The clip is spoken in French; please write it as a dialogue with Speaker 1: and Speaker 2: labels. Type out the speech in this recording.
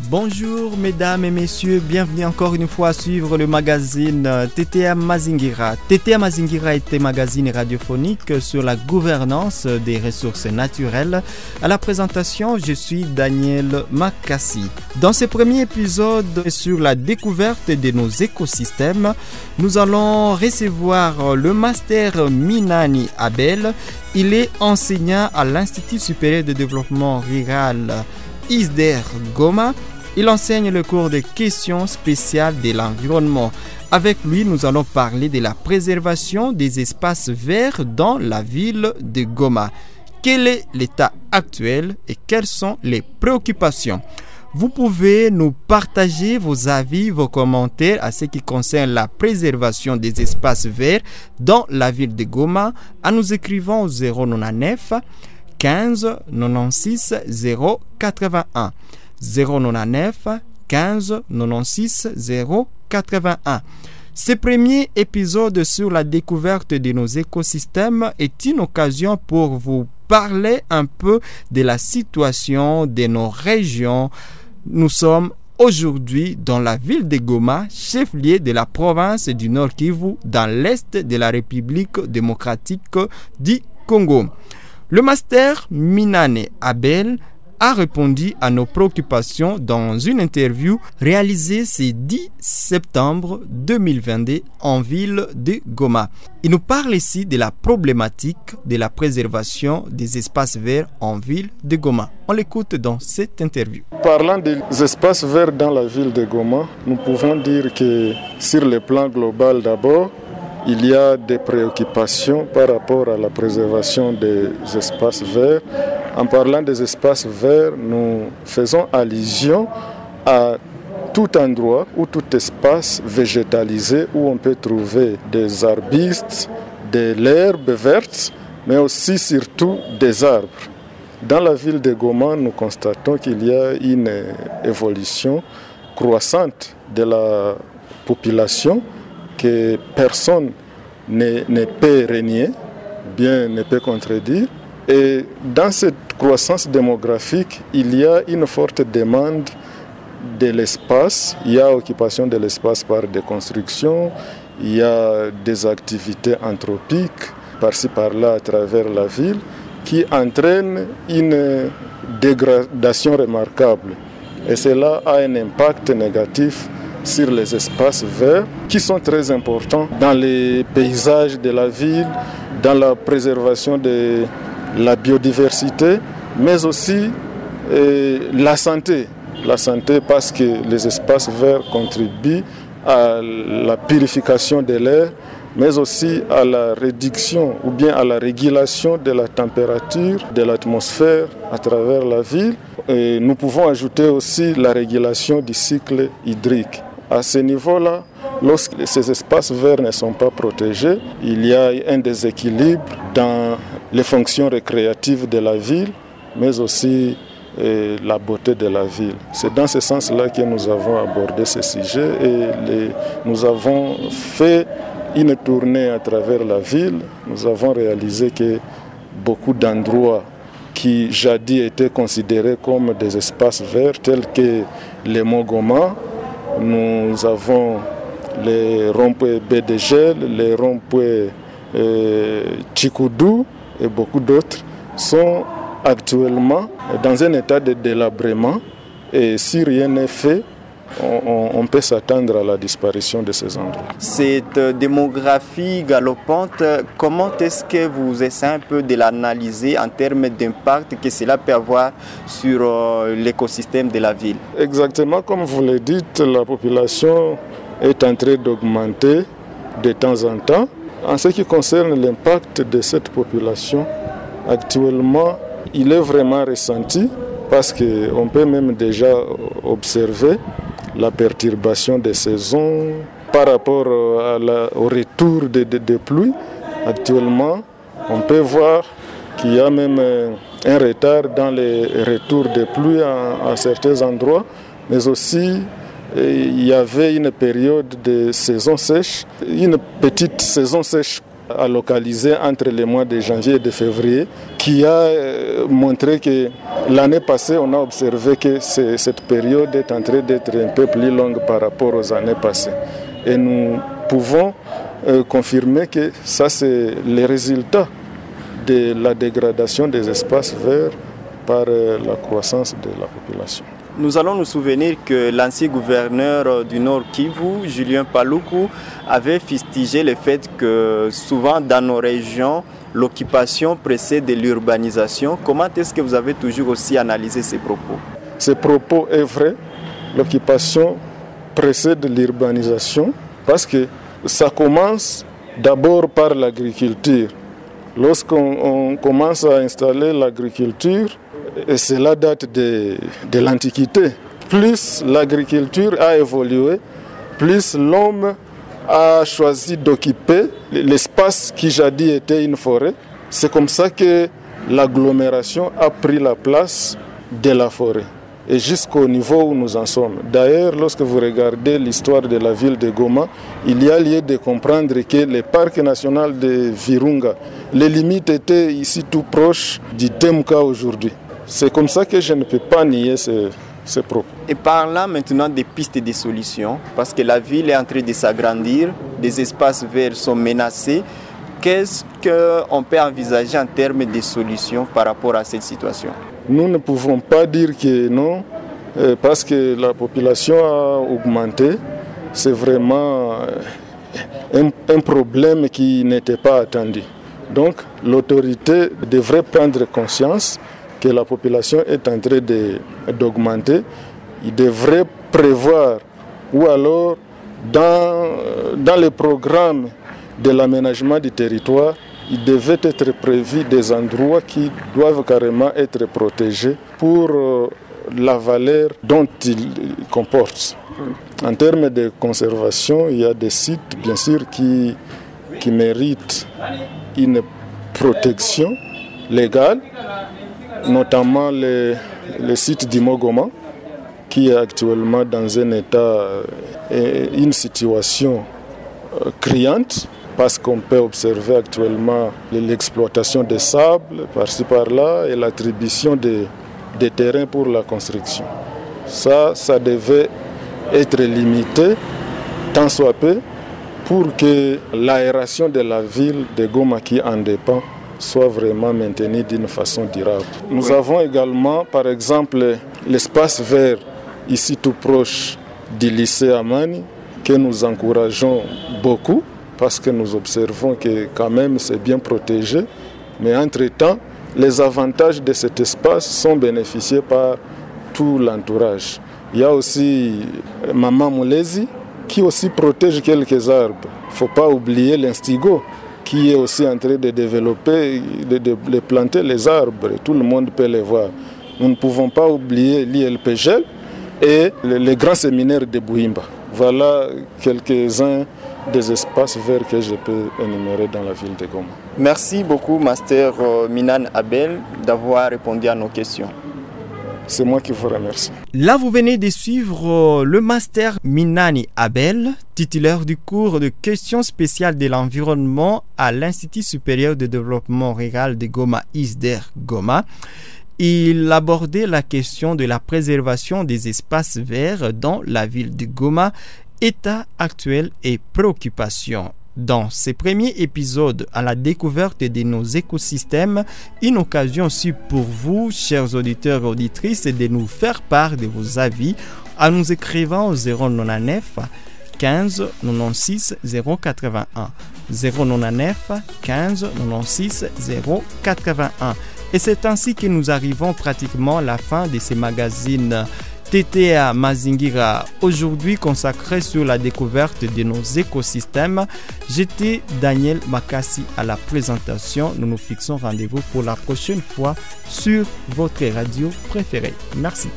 Speaker 1: Bonjour mesdames et messieurs, bienvenue encore une fois à suivre le magazine TTA Mazingira. TTA Mazingira est un magazine radiophonique sur la gouvernance des ressources naturelles. À la présentation, je suis Daniel Makassi. Dans ce premier épisode sur la découverte de nos écosystèmes, nous allons recevoir le master Minani Abel. Il est enseignant à l'Institut supérieur de développement rural ISDER Goma. Il enseigne le cours de questions spéciales de l'environnement. Avec lui, nous allons parler de la préservation des espaces verts dans la ville de Goma. Quel est l'état actuel et quelles sont les préoccupations? Vous pouvez nous partager vos avis, vos commentaires à ce qui concerne la préservation des espaces verts dans la ville de Goma en nous écrivant au 099 15 96 081. 099 15 96 081. Ce premier épisode sur la découverte de nos écosystèmes est une occasion pour vous parler un peu de la situation de nos régions. Nous sommes aujourd'hui dans la ville de Goma, chef-lieu de la province du Nord Kivu, dans l'est de la République démocratique du Congo. Le master Minane Abel a répondu à nos préoccupations dans une interview réalisée ce 10 septembre 2022 en ville de Goma. Il nous parle ici de la problématique de la préservation des espaces verts en ville de Goma. On l'écoute dans cette interview.
Speaker 2: Parlant des espaces verts dans la ville de Goma, nous pouvons dire que sur le plan global d'abord, il y a des préoccupations par rapport à la préservation des espaces verts. En parlant des espaces verts, nous faisons allusion à tout endroit ou tout espace végétalisé où on peut trouver des arbustes, de l'herbe verte, mais aussi surtout des arbres. Dans la ville de Goma, nous constatons qu'il y a une évolution croissante de la population que personne ne peut renier, bien ne peut contredire. Et dans cette croissance démographique, il y a une forte demande de l'espace. Il y a occupation de l'espace par des constructions, il y a des activités anthropiques par-ci par-là à travers la ville qui entraînent une dégradation remarquable. Et cela a un impact négatif sur les espaces verts qui sont très importants dans les paysages de la ville, dans la préservation de la biodiversité, mais aussi la santé. La santé parce que les espaces verts contribuent à la purification de l'air, mais aussi à la réduction ou bien à la régulation de la température de l'atmosphère à travers la ville. Et nous pouvons ajouter aussi la régulation du cycle hydrique. À ce niveau-là, lorsque ces espaces verts ne sont pas protégés, il y a un déséquilibre dans les fonctions récréatives de la ville, mais aussi la beauté de la ville. C'est dans ce sens-là que nous avons abordé ce sujet et nous avons fait une tournée à travers la ville. Nous avons réalisé que beaucoup d'endroits qui jadis étaient considérés comme des espaces verts, tels que les Mogoma, nous avons les ronds-points Bédégel, les ronds-points Chikoudou et beaucoup d'autres sont actuellement dans un état de délabrement et si rien n'est fait, on peut s'attendre à la disparition de ces endroits.
Speaker 1: Cette démographie galopante, comment est-ce que vous essayez un peu de l'analyser en termes d'impact que cela peut avoir sur l'écosystème de la ville?
Speaker 2: Exactement, comme vous le dites, la population est en train d'augmenter de temps en temps. En ce qui concerne l'impact de cette population, actuellement, il est vraiment ressenti parce qu'on peut même déjà observer la perturbation des saisons par rapport au retour des pluies. Actuellement, on peut voir qu'il y a même un retard dans les retours des pluies à certains endroits, mais aussi il y avait une période de saison sèche, une petite saison sèche a localisé entre les mois de janvier et de février, qui a montré que l'année passée, on a observé que cette période est en train d'être un peu plus longue par rapport aux années passées. Et nous pouvons confirmer que ça, c'est les résultats de la dégradation des espaces verts par la croissance de la population.
Speaker 1: Nous allons nous souvenir que l'ancien gouverneur du Nord Kivu, Julien Paluku, avait fustigé le fait que souvent dans nos régions, l'occupation précède l'urbanisation. Comment est-ce que vous avez toujours aussi analysé ces propos?
Speaker 2: Ces propos est vrai. L'occupation précède l'urbanisation parce que ça commence d'abord par l'agriculture. Lorsqu'on commence à installer l'agriculture, et cela date de l'Antiquité. Plus l'agriculture a évolué, plus l'homme a choisi d'occuper l'espace qui jadis était une forêt. C'est comme ça que l'agglomération a pris la place de la forêt. Et jusqu'au niveau où nous en sommes. D'ailleurs, lorsque vous regardez l'histoire de la ville de Goma, il y a lieu de comprendre que le parc national de Virunga, les limites étaient ici tout proches du Temka aujourd'hui. C'est comme ça que je ne peux pas nier ces propos.
Speaker 1: Et parlant maintenant des pistes et des solutions, parce que la ville est en train de s'agrandir, des espaces verts sont menacés, qu'est-ce qu'on peut envisager en termes de solutions par rapport à cette situation?
Speaker 2: Nous ne pouvons pas dire que non, parce que la population a augmenté. C'est vraiment un problème qui n'était pas attendu. Donc l'autorité devrait prendre conscience que la population est en train d'augmenter. Il devrait prévoir, ou alors dans le programme de l'aménagement du territoire, il devait être prévu des endroits qui doivent carrément être protégés pour la valeur dont ils comportent. En termes de conservation, il y a des sites, bien sûr, qui méritent une protection légale, notamment le site d'Imogoma, qui est actuellement dans un état, une situation criante, parce qu'on peut observer actuellement l'exploitation des sables par-ci par-là et l'attribution des terrains pour la construction. Ça devait être limité, tant soit peu, pour que l'aération de la ville de Goma qui en dépend soit vraiment maintenue d'une façon durable. Nous avons également, par exemple, l'espace vert ici tout proche du lycée Amani, que nous encourageons beaucoup, parce que nous observons que quand même c'est bien protégé. Mais entre-temps, les avantages de cet espace sont bénéficiés par tout l'entourage. Il y a aussi Maman Moulezi qui aussi protège quelques arbres. Il ne faut pas oublier l'Instigo qui est aussi en train de développer, de planter les arbres. Tout le monde peut les voir. Nous ne pouvons pas oublier l'ILPGL et le grand séminaire de Bouimba. Voilà quelques-uns des espaces verts que je peux énumérer dans la ville de Goma.
Speaker 1: Merci beaucoup, Master Minane Abel, d'avoir répondu à nos questions.
Speaker 2: C'est moi qui vous remercie.
Speaker 1: Là, vous venez de suivre le Master Minane Abel, titulaire du cours de questions spéciales de l'environnement à l'Institut supérieur de développement rural de Goma, ISDER Goma. Il abordait la question de la préservation des espaces verts dans la ville de Goma, état actuel et préoccupations. Dans ce premier épisode à la découverte de nos écosystèmes, une occasion aussi pour vous, chers auditeurs et auditrices, de nous faire part de vos avis en nous écrivant au 099 15 96 081 099 15 96 081. Et c'est ainsi que nous arrivons pratiquement à la fin de ces magazines TTA Mazingira, aujourd'hui consacré sur la découverte de nos écosystèmes. J'étais Daniel Makassi à la présentation. Nous nous fixons rendez-vous pour la prochaine fois sur votre radio préférée. Merci.